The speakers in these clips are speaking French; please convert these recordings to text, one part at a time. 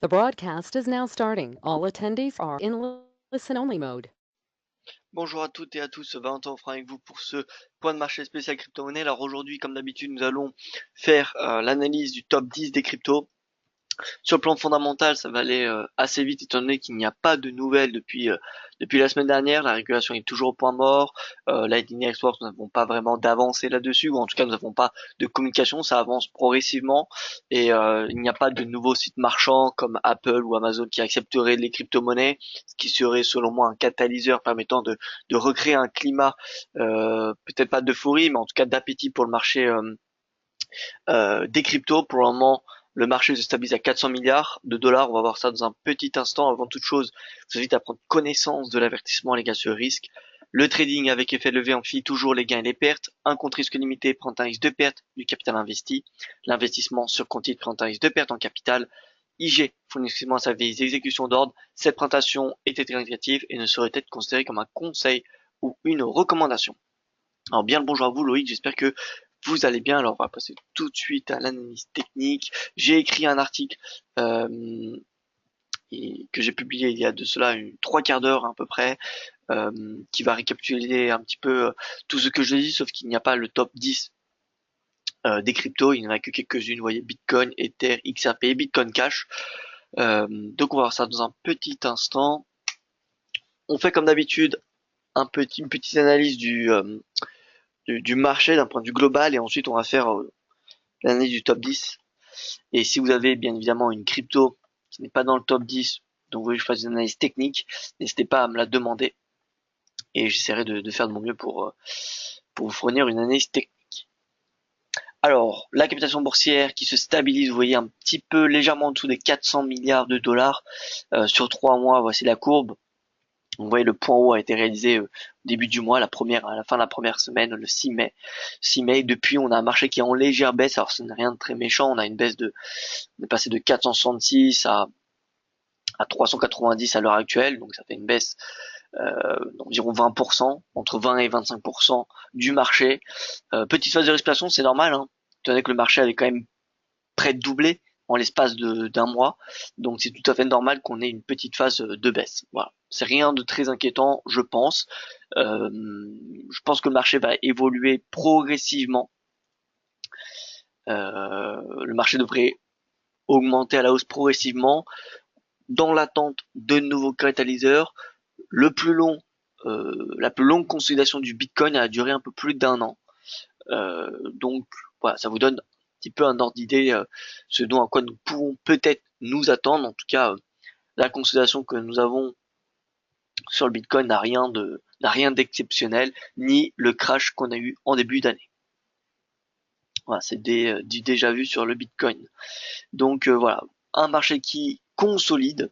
The broadcast is now starting. All attendees are in listen-only mode. Bonjour à toutes et à tous, Valentin Offrin avec vous pour ce point de marché spécial crypto-monnaie. Alors aujourd'hui, comme d'habitude, nous allons faire l'analyse du top 10 des cryptos. Sur le plan fondamental, ça va aller assez vite étant donné qu'il n'y a pas de nouvelles depuis la semaine dernière. La régulation est toujours au point mort. Lightning Network, nous n'avons pas vraiment d'avancée là-dessus, ou en tout cas nous n'avons pas de communication. Ça avance progressivement et il n'y a pas de nouveaux sites marchands comme Apple ou Amazon qui accepteraient les crypto-monnaies, ce qui serait selon moi un catalyseur permettant de recréer un climat peut-être pas d'euphorie, mais en tout cas d'appétit pour le marché des cryptos. Pour le moment, le marché se stabilise à 400 milliards de dollars. On va voir ça dans un petit instant. Avant toute chose, je vous invite à prendre connaissance de l'avertissement, les gars, sur le risque. Le trading avec effet levé amplifie toujours les gains et les pertes. Un compte risque limité prend un risque de perte du capital investi. L'investissement sur compte titre prend un risque de perte en capital. IG fournit exclusivement sa service d'exécution d'ordre. Cette présentation est indicative et ne saurait être considérée comme un conseil ou une recommandation. Alors bien le bonjour à vous Loïc, j'espère que vous allez bien. Alors on va passer tout de suite à l'analyse technique. J'ai écrit un article que j'ai publié il y a de cela trois quarts d'heure à peu près, qui va récapituler un petit peu tout ce que je dis, sauf qu'il n'y a pas le top 10 des cryptos, il n'y en a que quelques-unes, vous voyez, Bitcoin, Ether, XRP, Bitcoin Cash. Donc on va voir ça dans un petit instant. On fait comme d'habitude une petite analyse du marché d'un point de vue global et ensuite on va faire l'analyse du top 10. Et si vous avez bien évidemment une crypto qui n'est pas dans le top 10, donc vous voulez que je fasse une analyse technique, n'hésitez pas à me la demander et j'essaierai de faire de mon mieux pour vous fournir une analyse technique. Alors, la capitalisation boursière qui se stabilise, vous voyez un petit peu légèrement en dessous des 400 milliards de dollars sur 3 mois, voici la courbe. Vous voyez, le point haut a été réalisé au début du mois, à la fin de la première semaine, le 6 mai. 6 mai. Depuis, on a un marché qui est en légère baisse. Alors, ce n'est rien de très méchant. On a une baisse on est passé de 466 à 390 à l'heure actuelle. Donc, ça fait une baisse d'environ 20%, entre 20 et 25% du marché. Petite phase de respiration, c'est normal, hein, étant donné que le marché avait quand même près de doubler en l'espace d'un mois. Donc c'est tout à fait normal qu'on ait une petite phase de baisse. Voilà. C'est rien de très inquiétant, je pense. Je pense que le marché va évoluer progressivement. Le marché devrait augmenter à la hausse progressivement dans l'attente de nouveaux catalyseurs. Le plus long, la plus longue consolidation du Bitcoin a duré un peu plus d'un an. Donc voilà, ça vous donne un petit peu un ordre d'idée ce dont à quoi nous pouvons peut-être nous attendre. En tout cas, la consolidation que nous avons sur le Bitcoin n'a rien d'exceptionnel, ni le crash qu'on a eu en début d'année. Voilà, c'est du déjà vu sur le Bitcoin. Donc voilà, un marché qui consolide,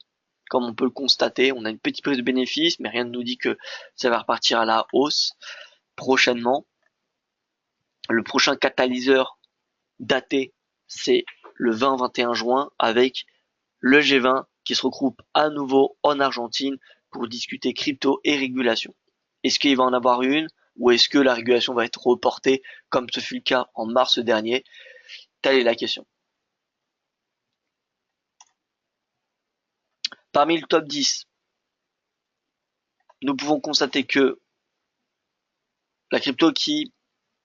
comme on peut le constater. On a une petite prise de bénéfices, mais rien ne nous dit que ça va repartir à la hausse prochainement. Le prochain catalyseur daté, c'est le 20-21 juin avec le G20 qui se regroupe à nouveau en Argentine pour discuter crypto et régulation. Est-ce qu'il va en avoir une ou est-ce que la régulation va être reportée comme ce fut le cas en mars dernier? Telle est la question. Parmi le top 10, nous pouvons constater que la crypto qui,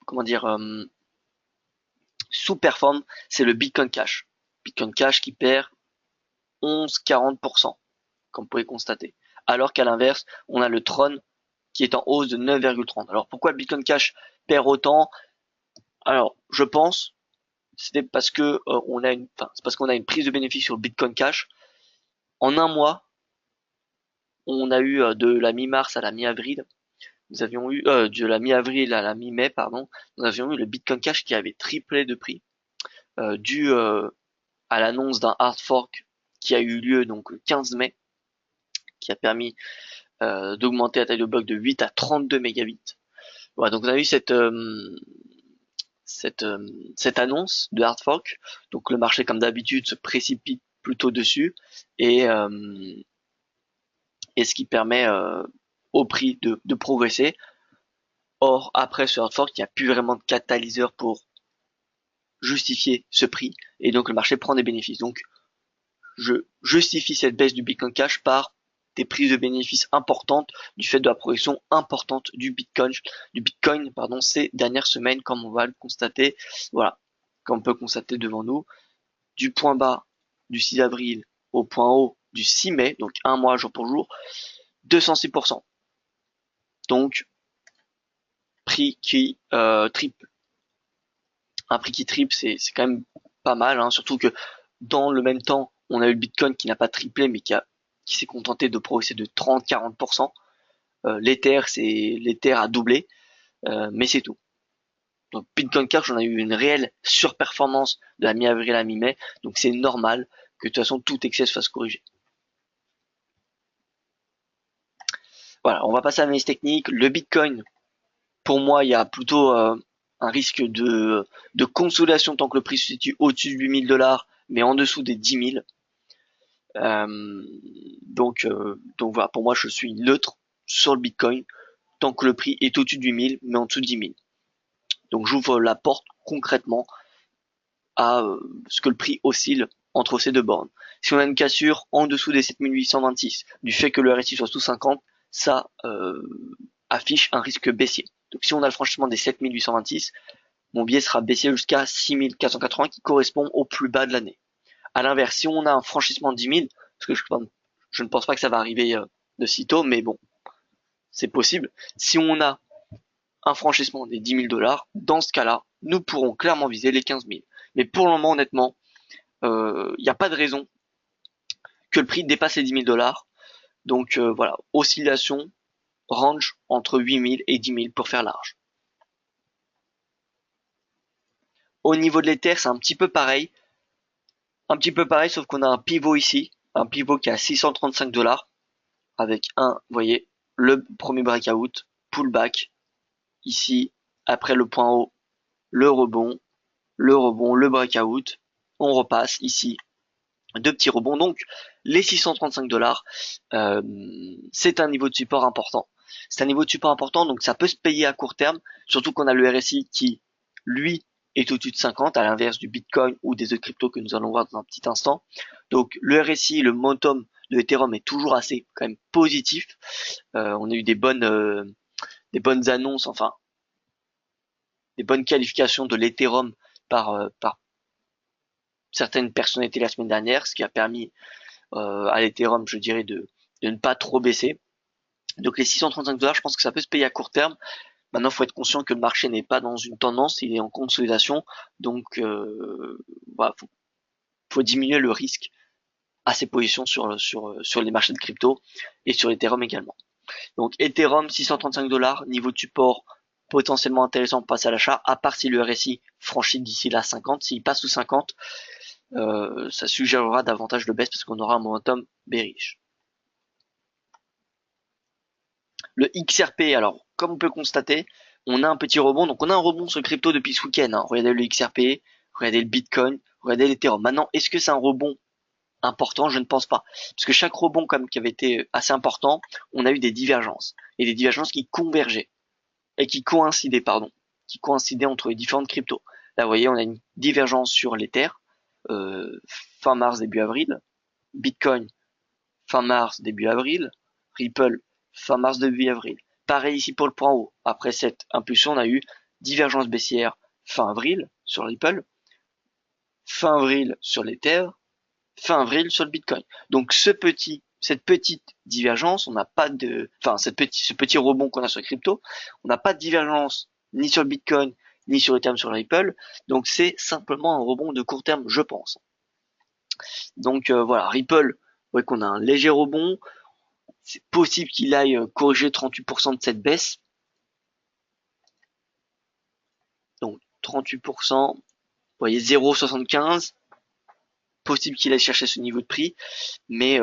comment dire, sous-performe, c'est le Bitcoin Cash. Bitcoin Cash qui perd 11,40%, comme vous pouvez constater. Alors qu'à l'inverse, on a le Tron qui est en hausse de 9,30. Alors pourquoi le Bitcoin Cash perd autant? Alors je pense c'est parce que c'est parce qu'on a une prise de bénéfice sur le Bitcoin Cash. En un mois, on a eu de la mi-mars à la mi-avril, nous avions eu de la mi-avril à la mi-mai, pardon, nous avions eu le Bitcoin Cash qui avait triplé de prix dû à l'annonce d'un hard fork qui a eu lieu donc le 15 mai, qui a permis d'augmenter la taille de bloc de 8 à 32 mégabits. Voilà, donc on a eu cette annonce de hard fork. Donc le marché, comme d'habitude, se précipite plutôt dessus et, ce qui permet au prix de progresser. Or, après ce hard fork, il n'y a plus vraiment de catalyseur pour justifier ce prix et donc le marché prend des bénéfices. Donc je justifie cette baisse du Bitcoin Cash par des prises de bénéfices importantes du fait de la progression importante du Bitcoin, pardon, ces dernières semaines, comme on va le constater. Voilà, comme on peut constater devant nous, du point bas du 6 avril au point haut du 6 mai, donc un mois jour pour jour, 206%. Donc, prix qui triple. Un prix qui triple, c'est quand même pas mal, hein, surtout que dans le même temps, on a eu le Bitcoin qui n'a pas triplé, mais qui s'est contenté de progresser de 30-40%. L'Ether a doublé, mais c'est tout. Donc Bitcoin Cash, on a eu une réelle surperformance de la mi-avril à la mi-mai, donc c'est normal que de toute façon tout excès se fasse corriger. Voilà, on va passer à l'analyse technique. Le Bitcoin, pour moi, il y a plutôt un risque de consolidation tant que le prix se situe au-dessus de 8 000 $, mais en dessous des 10 000. Donc voilà, pour moi, je suis neutre sur le Bitcoin tant que le prix est au-dessus de 8 000, mais en dessous de 10 000. Donc j'ouvre la porte concrètement à ce que le prix oscille entre ces deux bornes. Si on a une cassure en dessous des 7 826, du fait que le RSI soit sous 50, ça affiche un risque baissier. Donc si on a le franchissement des 7 826, mon biais sera baissé jusqu'à 6 480 qui correspond au plus bas de l'année. À l'inverse, si on a un franchissement de 10 000, parce que je ne pense pas que ça va arriver de sitôt, mais bon, c'est possible. Si on a un franchissement des 10 000 $, dans ce cas-là, nous pourrons clairement viser les 15 000. Mais pour le moment, honnêtement, il n'y a pas de raison que le prix dépasse les 10 000 $. Donc voilà, oscillation, range entre 8 000 et 10 000 pour faire large. Au niveau de l'Ether, c'est un petit peu pareil. Un petit peu pareil, sauf qu'on a un pivot ici. Un pivot qui est à 635 $. Avec vous voyez, le premier breakout, pullback, ici, après le point haut, le rebond, le breakout, on repasse ici, deux petits rebonds. Donc, les 635 $, c'est un niveau de support important. C'est un niveau de support important, donc ça peut se payer à court terme, surtout qu'on a le RSI qui, lui, est au-dessus de 50, à l'inverse du Bitcoin ou des autres cryptos que nous allons voir dans un petit instant. Donc, le RSI, le momentum de Ethereum est toujours assez quand même positif. On a eu des bonnes annonces, enfin, des bonnes qualifications de l'Ethereum par certaines personnalités la semaine dernière, ce qui a permis à l'Ethereum, je dirais, de ne pas trop baisser. Donc les 635 $, je pense que ça peut se payer à court terme. Maintenant, il faut être conscient que le marché n'est pas dans une tendance, il est en consolidation. Donc voilà, faut diminuer le risque à ces positions sur les marchés de crypto et sur l'Ethereum également. Donc Ethereum 635 $, niveau de support potentiellement intéressant pour passer à l'achat, à part si le RSI franchit d'ici là 50. S'il passe sous 50, ça suggérera davantage de baisse parce qu'on aura un momentum bearish. Le XRP, alors comme on peut constater, on a un petit rebond. Donc on a un rebond sur le crypto depuis ce week-end. Hein. Regardez le XRP, regardez le Bitcoin, regardez l'Ethereum. Maintenant, est-ce que c'est un rebond important? Je ne pense pas. Parce que chaque rebond comme qui avait été assez important, on a eu des divergences. Et des divergences qui convergeaient. Et qui coïncidaient, pardon. Qui coïncidaient entre les différentes cryptos. Là, vous voyez, on a une divergence sur l'Ether, fin mars, début avril. Bitcoin, fin mars, début avril. Ripple, fin mars, début avril. Pareil ici pour le point haut. Après cette impulsion, on a eu divergence baissière fin avril sur Ripple, fin avril sur l'Ether, fin avril sur le Bitcoin. Donc cette petite divergence, on n'a pas ce petit rebond qu'on a sur les crypto, on n'a pas de divergence ni sur le Bitcoin, ni sur l'Ethereum, sur le Ripple. Donc c'est simplement un rebond de court terme, je pense. Donc voilà, Ripple, vous voyez qu'on a un léger rebond. C'est possible qu'il aille corriger 38% de cette baisse. Donc 38%, vous voyez 0,75. Possible qu'il aille chercher ce niveau de prix, mais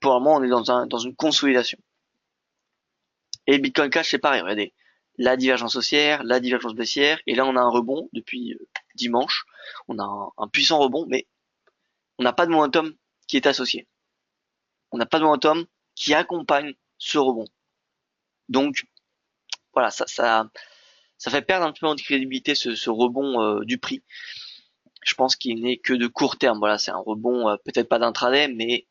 pour le moment on est dans une consolidation. Et le Bitcoin Cash c'est pareil, regardez, la divergence haussière, la divergence baissière, et là on a un rebond depuis dimanche, on a un puissant rebond, mais on n'a pas de momentum qui est associé. On n'a pas de momentum qui accompagne ce rebond. Donc voilà, ça fait perdre un petit peu de crédibilité ce rebond du prix. je pense qu'il n'est que de court terme. Voilà, c'est un rebond, peut-être pas d'intraday, mais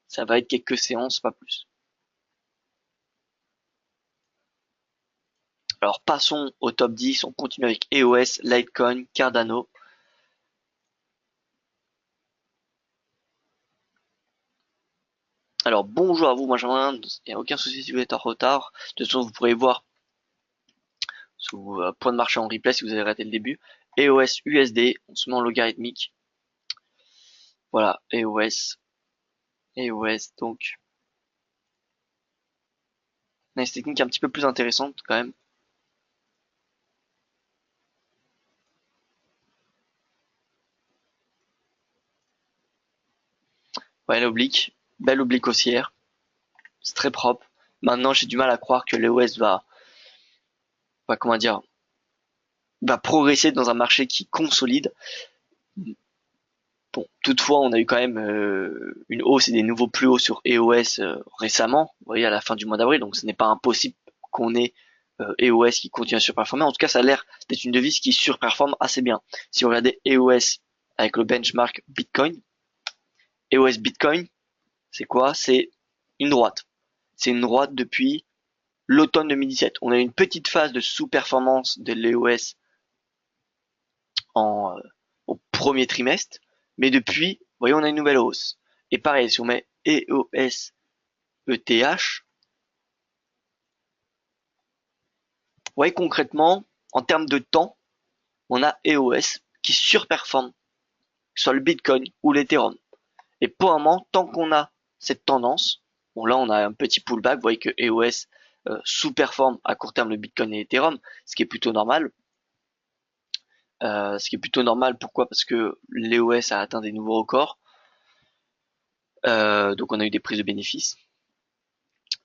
ça va être quelques séances, pas plus. Alors passons au top 10, on continue avec EOS, Litecoin, Cardano. Alors bonjour à vous Benjamin, il n'y a aucun souci si vous êtes en retard. De toute façon, vous pourrez voir sous point de marché en replay si vous avez raté le début. EOS USD, on se met en logarithmique. Voilà, EOS, donc nice technique un petit peu plus intéressante quand même. Ouais, l'oblique, belle oblique haussière, c'est très propre. Maintenant, j'ai du mal à croire que l'EOS va comment dire, va progresser dans un marché qui consolide. Bon, toutefois, on a eu quand même une hausse et des nouveaux plus hauts sur EOS récemment, vous voyez, à la fin du mois d'avril, donc ce n'est pas impossible qu'on ait EOS qui continue à surperformer. En tout cas, ça a l'air d'être une devise qui surperforme assez bien. Si vous regardez EOS avec le benchmark Bitcoin, EOS Bitcoin, c'est quoi? C'est une droite. C'est une droite depuis l'automne 2017. On a eu une petite phase de sous-performance de l'EOS en, au premier trimestre, mais depuis, vous voyez, on a une nouvelle hausse. Et pareil, si on met EOS ETH, vous voyez concrètement, en termes de temps, on a EOS qui surperforme soit le Bitcoin ou l'Ethereum. Et pour un moment, tant qu'on a cette tendance, bon là on a un petit pullback, vous voyez que EOS sous-performe à court terme le Bitcoin et l'Ethereum, ce qui est plutôt normal. Pourquoi? Parce que l'EOS a atteint des nouveaux records. Donc on a eu des prises de bénéfices.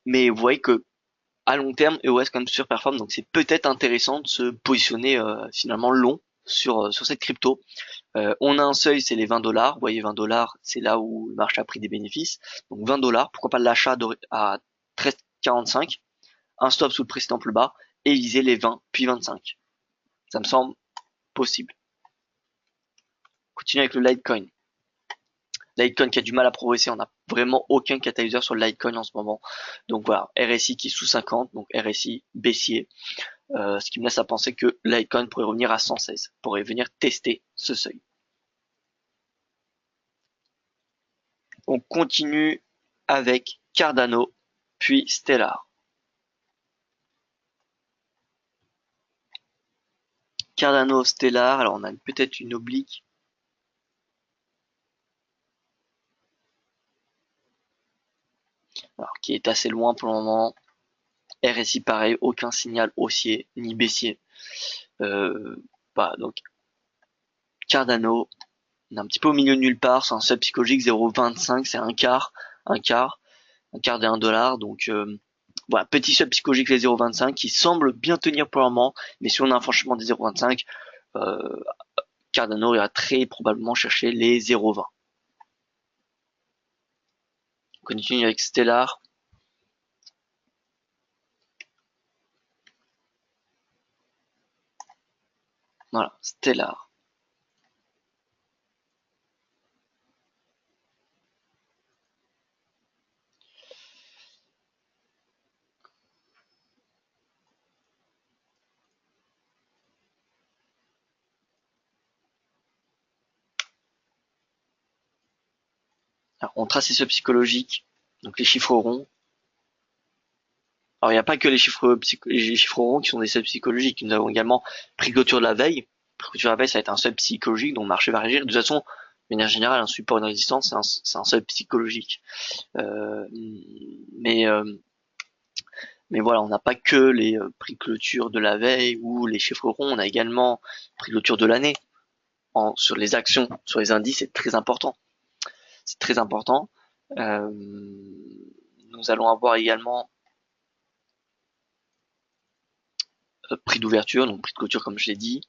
Mais vous voyez que à long terme, EOS quand même surperforme, donc c'est peut-être intéressant de se positionner finalement long sur cette crypto. On a un seuil, c'est les 20 dollars. Vous voyez, 20 dollars, c'est là où le marché a pris des bénéfices. Donc 20 dollars, pourquoi pas l'achat à 13,45, un stop sous le précédent plus bas et viser les 20 puis 25. Ça me semble possible. Continue avec le Litecoin. Litecoin qui a du mal à progresser, on n'a vraiment aucun catalyseur sur le Litecoin en ce moment. Donc voilà, RSI qui est sous 50, donc RSI baissier. Ce qui me laisse à penser que Litecoin pourrait revenir à 116, pourrait venir tester ce seuil. On continue avec Cardano, puis Stellar. Cardano, Stellar, alors on a peut-être une oblique. Alors, qui est assez loin pour le moment. RSI pareil, aucun signal haussier ni baissier. Donc Cardano, on est un petit peu au milieu de nulle part, c'est un seuil psychologique 0,25, c'est un quart des 1 dollar, donc voilà, petit seuil psychologique les 0,25 qui semble bien tenir pour le moment, mais si on a un franchissement des 0,25, Cardano ira très probablement chercher les 0,20. On continue avec Stellar. Voilà, Stellar. Alors, on trace les seuils psychologiques, donc les chiffres ronds. Alors, il n'y a pas que les chiffres ronds qui sont des seuils psychologiques. Nous avons également prix de clôture de la veille. Prix de clôture de la veille, ça va être un seuil psychologique dont le marché va réagir. De toute façon, de manière générale, un support et une résistance, c'est un seuil psychologique. Euh, mais, euh, mais voilà, on n'a pas que les prix de clôture de la veille ou les chiffres ronds. On a également prix de clôture de l'année. Sur les actions, sur les indices, c'est très important. C'est très important. Nous allons avoir également prix d'ouverture, donc prix de clôture comme je l'ai dit.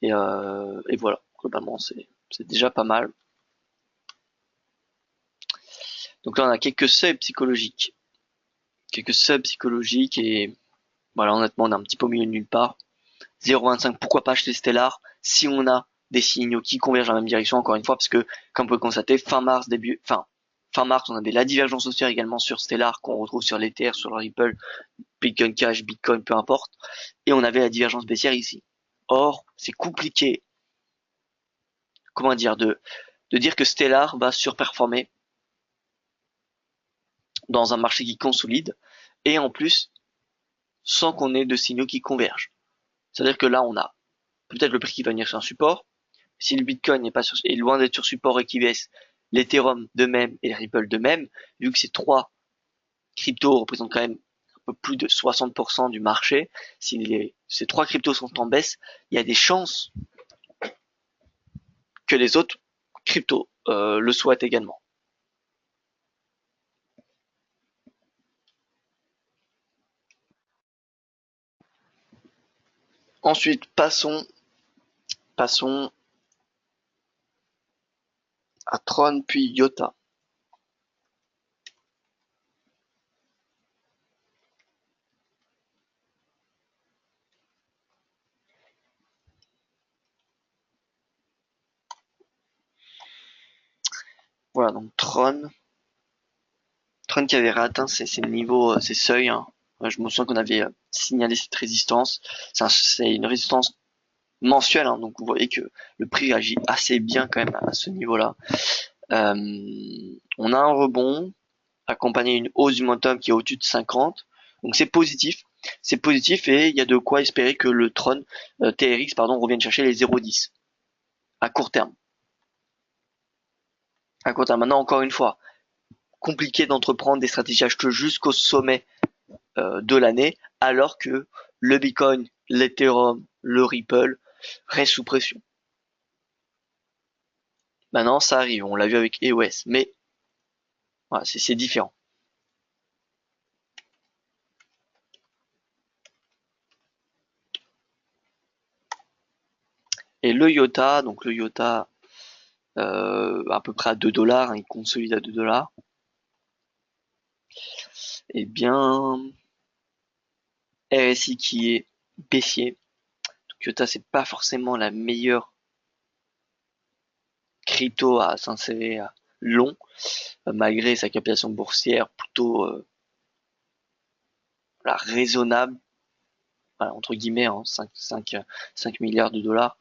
Et voilà, globalement c'est déjà pas mal. Donc là on a quelques seuils psychologiques. Et voilà, honnêtement on est un petit peu au milieu de nulle part. 0,25, pourquoi pas acheter Stellar si on a des signaux qui convergent dans la même direction, encore une fois, parce que, comme vous pouvez constater, fin mars, on avait la divergence haussière également sur Stellar, qu'on retrouve sur l'Ether, sur le Ripple, Bitcoin Cash, Bitcoin, peu importe, et on avait la divergence baissière ici. Or, c'est compliqué, comment dire, de dire que Stellar va surperformer dans un marché qui consolide, et en plus, sans qu'on ait de signaux qui convergent. C'est-à-dire que là, on a peut-être le prix qui va venir sur un support. Si le Bitcoin est loin d'être sur support et qui baisse, l'Ethereum de même et le Ripple de même, vu que ces trois cryptos représentent quand même un peu plus de 60% du marché, si ces trois cryptos sont en baisse, il y a des chances que les autres cryptos le soient également. Ensuite, passons à Tron puis IOTA. Voilà, donc Tron qui avait atteint ses niveaux, ses seuils. Hein. Je me souviens qu'on avait signalé cette résistance. C'est une résistance mensuelle, hein, donc vous voyez que le prix agit assez bien quand même à ce niveau-là. On a un rebond accompagné d'une hausse du momentum qui est au-dessus de 50, donc c'est positif. C'est positif et il y a de quoi espérer que le Tron TRX revienne chercher les 0,10 à court terme. À court terme. Maintenant, encore une fois, compliqué d'entreprendre des stratégies acheteuses jusqu'au sommet de l'année, alors que le Bitcoin, l'Ethereum, le Ripple restent sous pression. Maintenant, ça arrive, on l'a vu avec EOS, mais voilà, c'est différent. Et le IOTA, donc le IOTA à peu près à 2 $, hein, il consolide à 2 $. Eh bien, RSI qui est baissier. Donc IOTA, c'est pas forcément la meilleure crypto à s'insérer à long, malgré sa capitalisation boursière plutôt raisonnable, voilà, entre guillemets, hein, 5 milliards de dollars.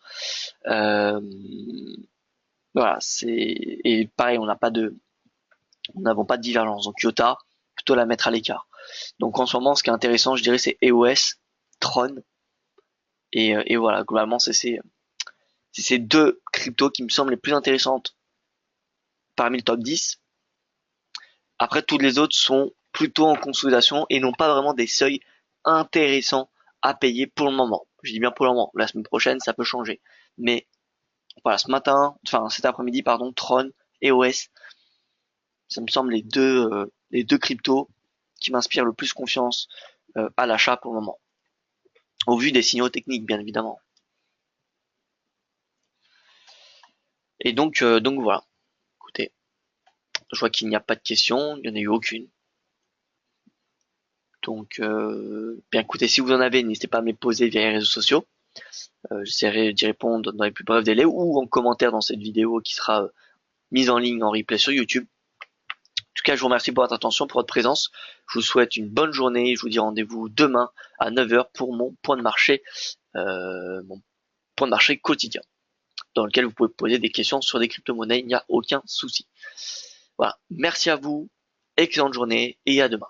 Voilà, et pareil, nous n'avons pas de divergence. Donc IOTA, plutôt la mettre à l'écart. Donc en ce moment, ce qui est intéressant, je dirais, c'est EOS, Tron, et voilà, globalement, c'est ces deux cryptos qui me semblent les plus intéressantes parmi le top 10. Après, toutes les autres sont plutôt en consolidation et n'ont pas vraiment des seuils intéressants à payer pour le moment. Je dis bien pour le moment. La semaine prochaine, ça peut changer. Mais voilà, cet après-midi, Tron, EOS, ça me semble les deux cryptos qui m'inspirent le plus confiance à l'achat pour le moment. Au vu des signaux techniques, bien évidemment. Et donc voilà. Écoutez, je vois qu'il n'y a pas de questions, il n'y en a eu aucune. Donc, bien écoutez, si vous en avez, n'hésitez pas à me les poser via les réseaux sociaux. J'essaierai d'y répondre dans les plus brefs délais ou en commentaire dans cette vidéo qui sera mise en ligne en replay sur YouTube. En tout cas, je vous remercie pour votre attention, pour votre présence. Je vous souhaite une bonne journée. Je vous dis rendez-vous demain à 9 h pour mon point de marché quotidien, dans lequel vous pouvez poser des questions sur des crypto-monnaies. Il n'y a aucun souci. Voilà. Merci à vous. Excellente journée et à demain.